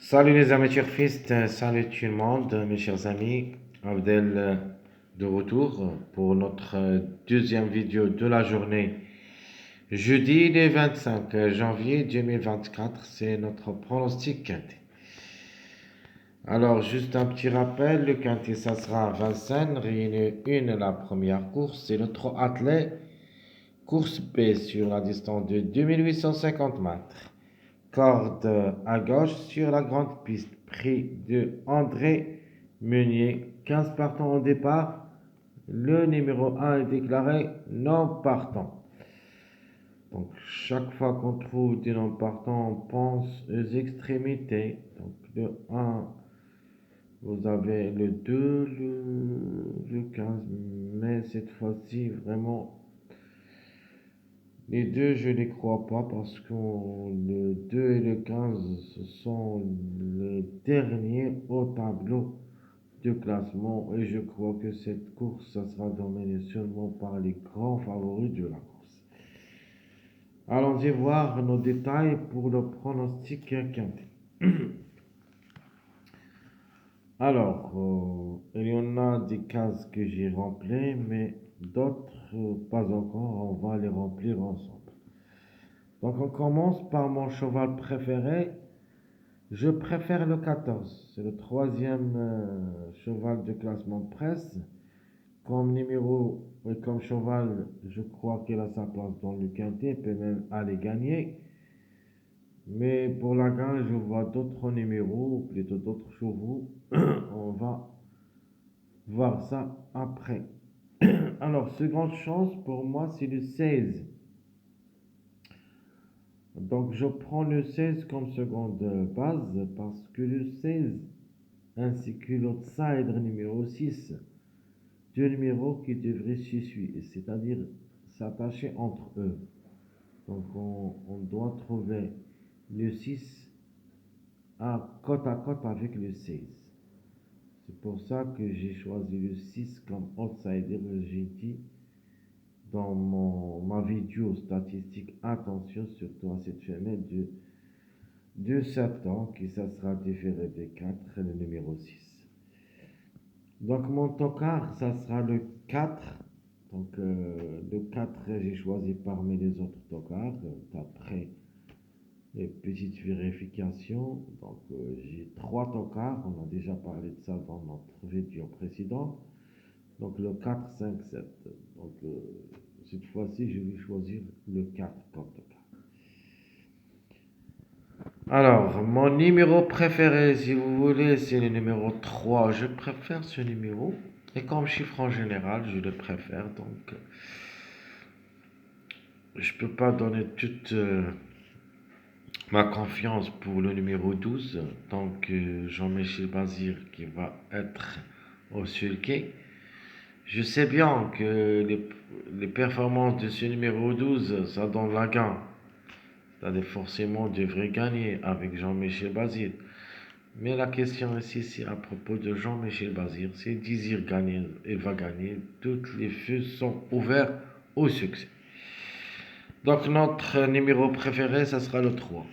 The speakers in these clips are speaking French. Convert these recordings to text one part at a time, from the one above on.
Salut les amis turfistes, salut tout le monde, mes chers amis. Abdel de retour pour notre deuxième vidéo de la journée. Jeudi le 25 janvier 2024, c'est notre pronostic quintet. Alors, juste un petit rappel, le quintet, ça sera à Vincennes, réunion 1, la première course, c'est le trot attelé, course B sur la distance de 2850 mètres. Corde à gauche sur la grande piste. Prix de André Meunier. 15 partants au départ. Le numéro 1 est déclaré non partant. Donc, chaque fois qu'on trouve des non partants, on pense aux extrémités. Donc, le 1, vous avez le 2, le 15. Mais cette fois-ci, vraiment, les deux, je ne les crois pas parce que le 2 et le 15, ce sont les derniers au tableau de classement et je crois que cette course, ça sera dominée seulement par les grands favoris de la course. Allons-y voir nos détails pour le pronostic quintet. Alors, il y en a des cases que j'ai remplies, mais d'autres pas encore. On va les remplir ensemble. Donc on commence par mon cheval préféré. Je préfère le 14. C'est le troisième cheval de classement de presse. Comme numéro et comme cheval, je crois qu'il a sa place dans le quintet. Il peut même aller gagner. Mais pour la gagne, je vois d'autres numéros, ou plutôt d'autres chevaux. On va voir ça après. Alors, seconde chance pour moi, c'est le 16. Donc je prends le 16 comme seconde base parce que le 16 ainsi que l'outsider numéro 6, deux numéros qui devraient se suivre, c'est-à-dire s'attacher entre eux. Donc on doit trouver le 6 à côte avec le 16. C'est pour ça que j'ai choisi le 6 comme outsider. J'ai dit dans ma vidéo statistique, attention surtout à cette femelle de 7 ans, qui ça sera différé de 4, le numéro 6. Donc mon tocard, ça sera le 4. Donc le 4, j'ai choisi parmi les autres tocards, d'après les petites vérifications. Donc j'ai 3 tocards, on a déjà parlé de ça dans notre vidéo précédente. Donc le 4, 5, 7. Donc cette fois-ci, je vais choisir le 4 comme tocard. Alors, mon numéro préféré, si vous voulez, c'est le numéro 3. Je préfère ce numéro. Et comme chiffre en général, je le préfère. Donc, je ne peux pas donner toute ma confiance pour le numéro 12. Donc, Jean-Michel Bazir qui va être au sulky. Je sais bien que les performances de ce numéro 12, ça donne la gagne. C'est-à-dire forcément, devrait gagner avec Jean-Michel Bazir. Mais la question ici, c'est à propos de Jean-Michel Bazir. S'il désire gagner, il va gagner. Toutes les feux sont ouverts au succès. Donc notre numéro préféré, ça sera le 3.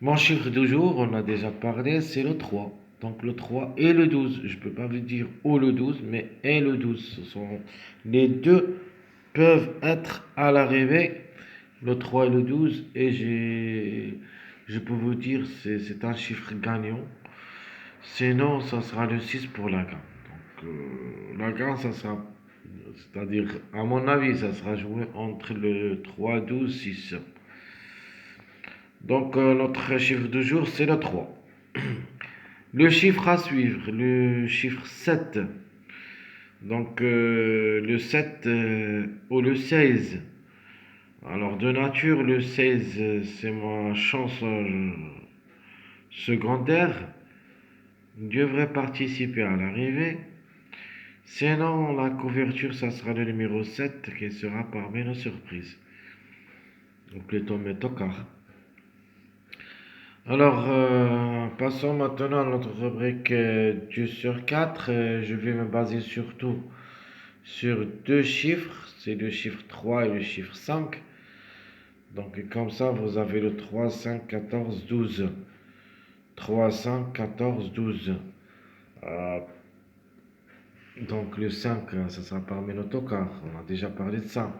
Mon chiffre du jour, on a déjà parlé, c'est le 3. Donc le 3 et le 12. Je ne peux pas vous dire ou le 12, mais et le 12. Les deux peuvent être à l'arrivée, le 3 et le 12. Et je peux vous dire, c'est un chiffre gagnant. Sinon, ça sera le 6 pour la gagne. Donc, la gagne, ça sera, c'est-à-dire, à mon avis, ça sera joué entre le 3, 12, 6. Donc, notre chiffre du jour, c'est le 3. Le chiffre à suivre, le chiffre 7. Donc, le 7 ou le 16. Alors, de nature, le 16, c'est ma chance secondaire. Devrait participer à l'arrivée. Sinon, la couverture, ça sera le numéro 7 qui sera parmi nos surprises. Ou plutôt mes tocards. Alors, passons maintenant à notre rubrique 2 sur 4. Je vais me baser surtout sur deux chiffres. C'est le chiffre 3 et le chiffre 5. Donc, comme ça, vous avez le 3, 5, 14, 12. 3, 5, 14, 12. Euh, donc le 5, ça sera parmi l'autocar. On a déjà parlé de ça.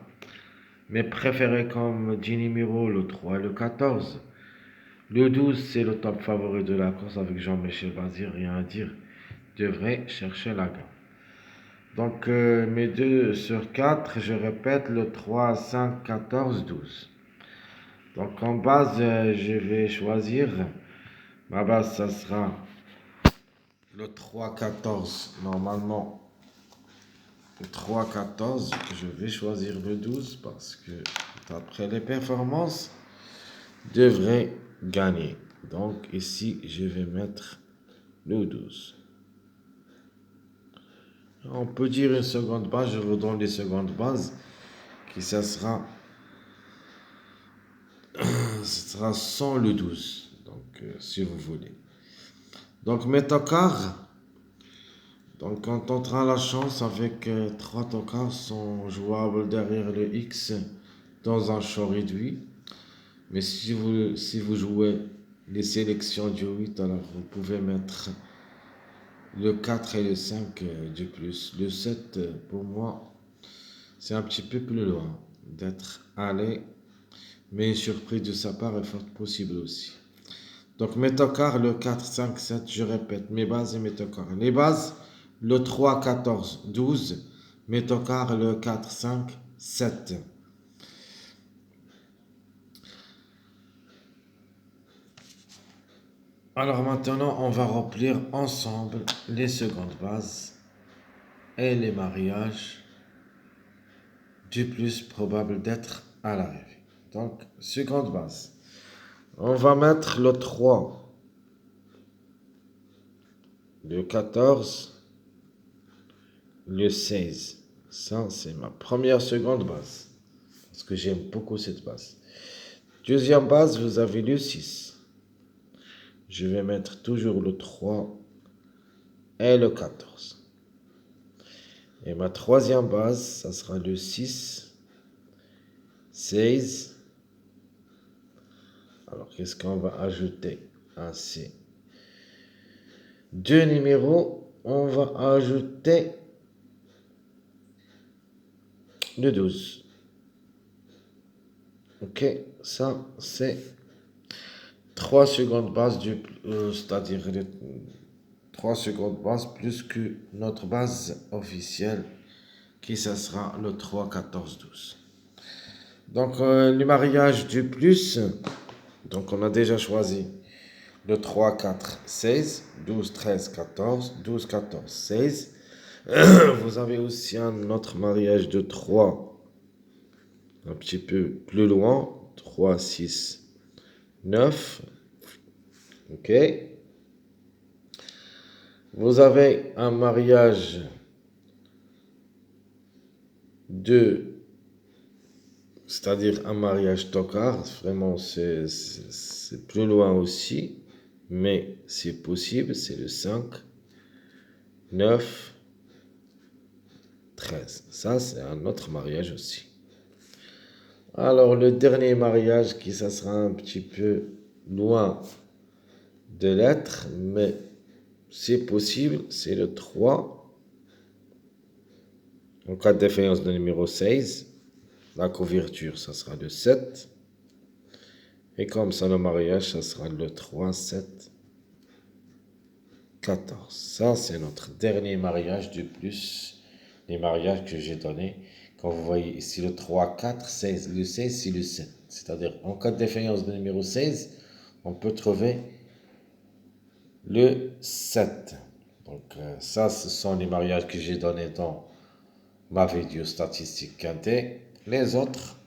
Mes préférés comme 10 numéros, le 3 et le 14. Le 12, c'est le top favori de la course avec Jean-Michel Bazir, rien à dire. Devrait chercher la gagne. Donc mes 2 sur 4, je répète, le 3, 5, 14, 12. Donc en base, je vais choisir. Ma base, ça sera le 3, 14. Normalement, le 3, 14. Je vais choisir le 12 parce que d'après les performances, devrait gagner. Donc ici, je vais mettre le 12. On peut dire une seconde base, je vous donne les secondes bases, qui ce sera sans le 12, donc si vous voulez. Donc mes tocards, donc on tentera la chance avec 3 tocards sont jouables derrière le X dans un champ réduit. Mais si vous jouez les sélections du 8, alors vous pouvez mettre le 4 et le 5 du plus. Le 7, pour moi, c'est un petit peu plus loin d'être allé, mais une surprise de sa part est forte possible aussi. Donc mes tocards, le 4, 5, 7, je répète, mes bases et mes tocards. Les bases, le 3, 14, 12, mes tocards, le 4, 5, 7. Alors maintenant, on va remplir ensemble les secondes bases et les mariages du plus probable d'être à l'arrivée. Donc, seconde base. On va mettre le 3, le 14, le 16. Ça, c'est ma première seconde base. Parce que j'aime beaucoup cette base. Deuxième base, vous avez le 6. Je vais mettre toujours le 3 et le 14. Et ma troisième base, ça sera le 6, 16. Alors, qu'est-ce qu'on va ajouter à ces deux numéros? On va ajouter le 12. Ok, ça c'est 3 secondes bases c'est-à-dire 3 secondes bases plus que notre base officielle qui ça sera le 3, 14, 12. Donc le mariage du plus, donc on a déjà choisi le 3, 4, 16, 12, 13, 14, 12, 14, 16. Vous avez aussi un autre mariage de 3, un petit peu plus loin, 3, 6, 9. Ok. Vous avez un mariage de, c'est-à-dire un mariage tocard, vraiment c'est plus loin aussi, mais c'est possible, c'est le 5, 9, 13. Ça, c'est un autre mariage aussi. Alors, le dernier mariage qui, ça sera un petit peu loin de l'être, mais c'est possible, c'est le 3. En cas de défaillance de numéro 16, la couverture, ça sera le 7. Et comme ça, le mariage, ça sera le 3, 7, 14. Ça, c'est notre dernier mariage du plus. Les mariages que j'ai donnés. Quand vous voyez ici le 3, 4, 16. Le 16, c'est le 7. C'est-à-dire, en cas de défaillance de numéro 16, on peut trouver le 7. Donc, ça, ce sont les mariages que j'ai donnés dans ma vidéo statistique quintée. Les autres,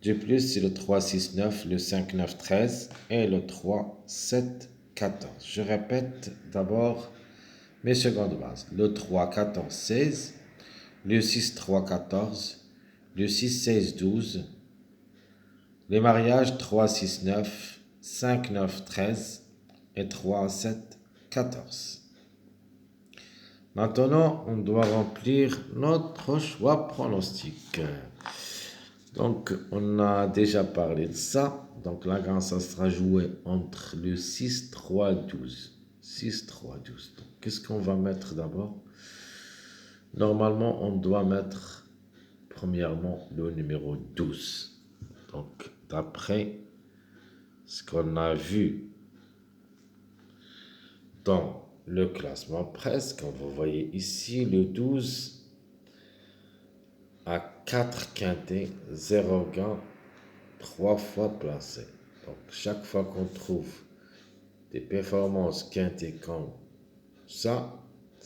du plus, c'est le 3, 6, 9, le 5, 9, 13 et le 3, 7, 14. Je répète d'abord mes secondes bases. Le 3, 14, 16, le 6, 3, 14, le 6, 16, 12, les mariages 3, 6, 9, 5, 9, 13 et 3, 7, 14. Maintenant, on doit remplir notre choix pronostic. Donc, on a déjà parlé de ça. Donc la gain, ça sera joué entre le 6, 3, 12. 6, 3, 12. Donc, qu'est-ce qu'on va mettre d'abord? Normalement, on doit mettre premièrement le numéro 12. Donc, d'après ce qu'on a vu dans le classement presque, comme vous voyez ici, le 12 a 4 quintés, 0 gain, 3 fois placé. Donc, chaque fois qu'on trouve des performances quintées comme ça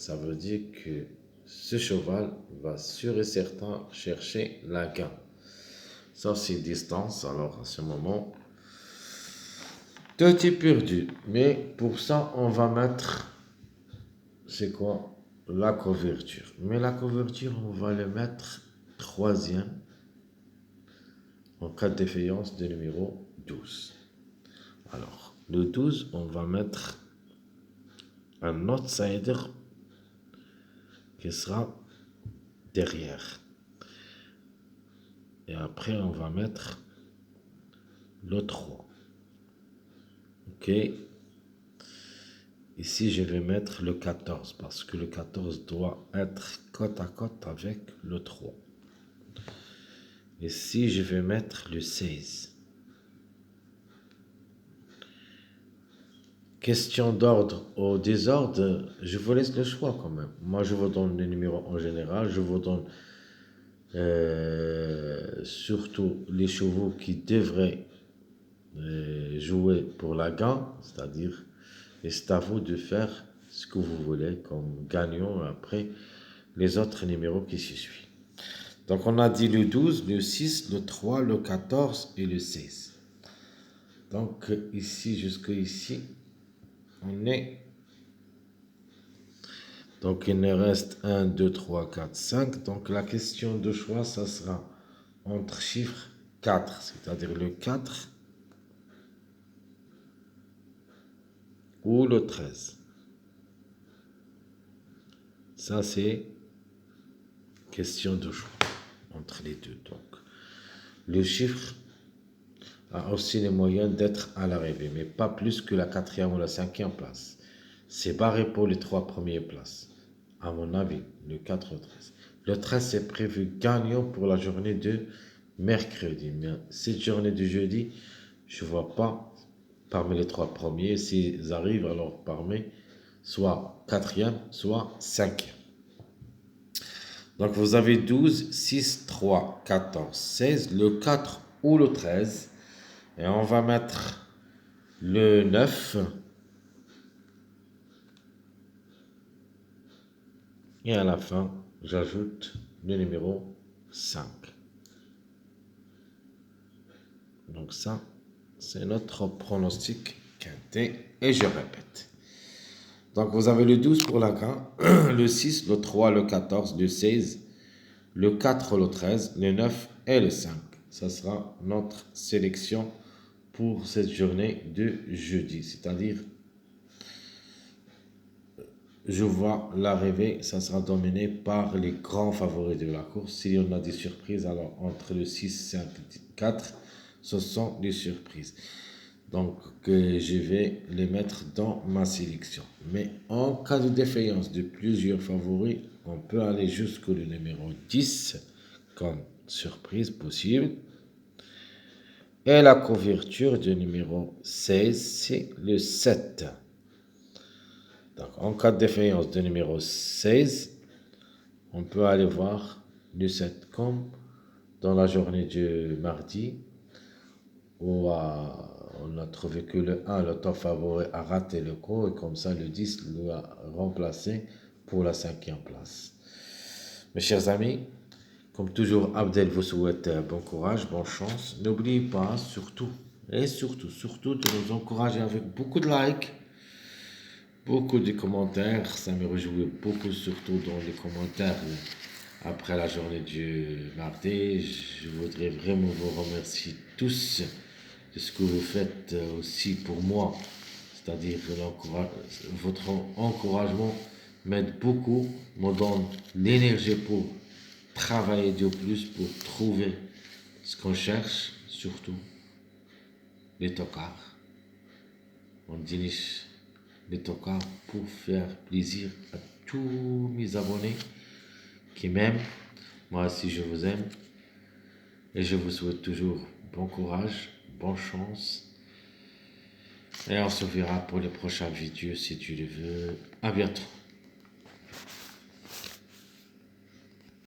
veut dire que ce cheval va sûr et certain chercher la gain. Ça, c'est distance. Alors, à ce moment, tout est perdu. Mais pour ça, on va mettre, c'est quoi? La couverture. Mais la couverture, on va le mettre troisième en cas de défaillance de numéro 12. Alors, le 12, on va mettre un outsider qui sera derrière. Et après, on va mettre le 3. Ok. Ici, je vais mettre le 14 parce que le 14 doit être côte à côte avec le 3. Ici, je vais mettre le 16. Question d'ordre au désordre, je vous laisse le choix quand même. Moi, je vous donne les numéros en général. Je vous donne surtout les chevaux qui devraient jouer pour la gagne, c'est-à-dire, et c'est à vous de faire ce que vous voulez comme gagnant après les autres numéros qui se suivent. Donc, on a dit le 12, le 6, le 3, le 14 et le 16. Donc, ici, jusqu'ici, on est. Donc, il nous reste 1, 2, 3, 4, 5. Donc, la question de choix, ça sera entre chiffre 4, c'est-à-dire le 4 ou le 13. Ça, c'est question de choix entre les deux. Donc, le chiffre a aussi les moyens d'être à l'arrivée, mais pas plus que la quatrième ou la cinquième place. C'est barré pour les 3 premières places, à mon avis, le 4 ou 13. Le 13, c'est prévu gagnant pour la journée de mercredi. Mais cette journée de jeudi, je ne vois pas parmi les 3 premiers. S'ils arrivent, alors parmi soit quatrième, soit cinquième. Donc vous avez 12, 6, 3, 14, 16, le 4 ou le 13. Et on va mettre le 9. Et à la fin, j'ajoute le numéro 5. Donc ça, c'est notre pronostic quintet. Et je répète. Donc vous avez le 12 pour la gain, le 6, le 3, le 14, le 16, le 4, le 13, le 9 et le 5. Ça sera notre sélection pour cette journée de jeudi. C'est-à-dire, je vois l'arrivée, ça sera dominé par les grands favoris de la course. S'il y en a des surprises, alors entre le 6, 5, 4, ce sont des surprises. Donc, je vais les mettre dans ma sélection. Mais en cas de défaillance de plusieurs favoris, on peut aller jusqu'au numéro 10 comme surprise possible. Et la couverture du numéro 16, c'est le 7. Donc, en cas de défaillance de numéro 16, on peut aller voir le 7 comme dans la journée du mardi où on a trouvé que le 1, le top favori, a raté le coup et comme ça le 10 l'a remplacé pour la 5e place. Mes chers amis, comme toujours, Abdel vous souhaite bon courage, bonne chance. N'oubliez pas, surtout, et surtout de nous encourager avec beaucoup de likes, beaucoup de commentaires. Ça me réjouit beaucoup, surtout dans les commentaires après la journée du mardi. Je voudrais vraiment vous remercier tous de ce que vous faites aussi pour moi. C'est-à-dire votre encouragement m'aide beaucoup, me donne l'énergie pour travailler de plus, pour trouver ce qu'on cherche, surtout. les tocards. On dirige les tocards pour faire plaisir à tous mes abonnés qui m'aiment. Moi aussi, je vous aime. Et je vous souhaite toujours bon courage, bonne chance. Et on se verra pour les prochaines vidéos si tu le veux. À bientôt.